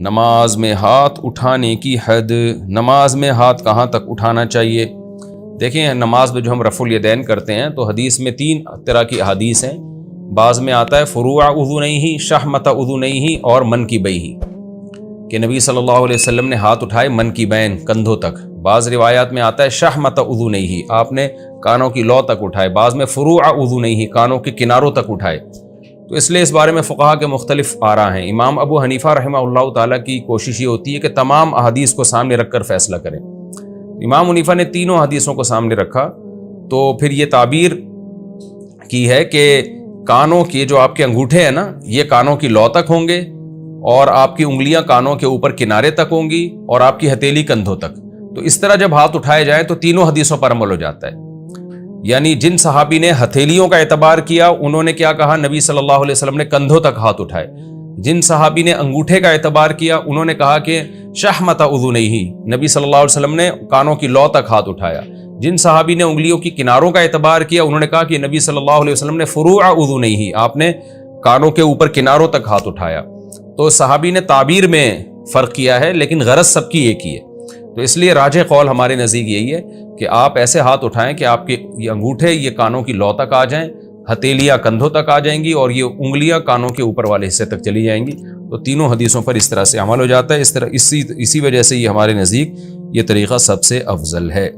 نماز میں ہاتھ اٹھانے کی حد، نماز میں ہاتھ کہاں تک اٹھانا چاہیے؟ دیکھیں نماز میں جو ہم رفع الیدین کرتے ہیں تو حدیث میں 3 طرح کی احادیث ہیں۔ بعض میں آتا ہے فروع اذنیہ، شحمۃ اذنیہ اور منکبیہ، کہ نبی صلی اللہ علیہ وسلم نے ہاتھ اٹھائے منکبین، کندھوں تک۔ بعض روایات میں آتا ہے شحمۃ اذنیہ، آپ نے کانوں کی لو تک اٹھائے۔ بعض میں فروع اذنیہ، کانوں کے کناروں تک اٹھائے۔ تو اس لیے اس بارے میں فقہا کے مختلف آراء ہیں۔ امام ابو حنیفہ رحمہ اللہ تعالیٰ کی کوشش یہ ہوتی ہے کہ تمام احادیث کو سامنے رکھ کر فیصلہ کریں۔ امام حنیفہ نے تینوں حدیثوں کو سامنے رکھا تو پھر یہ تعبیر کی ہے کہ کانوں کے جو آپ کے انگوٹھے ہیں نا، یہ کانوں کی لو تک ہوں گے، اور آپ کی انگلیاں کانوں کے اوپر کنارے تک ہوں گی، اور آپ کی ہتھیلی کندھوں تک۔ تو اس طرح جب ہاتھ اٹھائے جائیں تو تینوں حدیثوں پر عمل ہو جاتا ہے۔ یعنی جن صحابی نے ہتھیلیوں کا اعتبار کیا انہوں نے کیا کہا؟ نبی صلی اللہ علیہ وسلم نے کندھوں تک ہاتھ اٹھائے۔ جن صحابی نے انگوٹھے کا اعتبار کیا انہوں نے کہا کہ شحمۃ اذنیہ، نبی صلی اللہ علیہ وسلم نے کانوں کی لو تک ہاتھ اٹھایا۔ جن صحابی نے انگلیوں کی کناروں کا اعتبار کیا انہوں نے کہا کہ نبی صلی اللہ علیہ وسلم نے فروع اذنیہ، آپ نے کانوں کے اوپر کناروں تک ہاتھ اٹھایا۔ تو صحابی نے تعبیر میں فرق کیا ہے، لیکن غرض سب کی ایک ہی ہے۔ تو اس لیے راجح قول ہمارے نزدیک یہی ہے کہ آپ ایسے ہاتھ اٹھائیں کہ آپ کے یہ انگوٹھے یہ کانوں کی لو تک آ جائیں، ہتھیلیاں کندھوں تک آ جائیں گی، اور یہ انگلیاں کانوں کے اوپر والے حصے تک چلی جائیں گی۔ تو تینوں حدیثوں پر اس طرح سے عمل ہو جاتا ہے۔ اسی وجہ سے یہ ہمارے نزدیک یہ طریقہ سب سے افضل ہے۔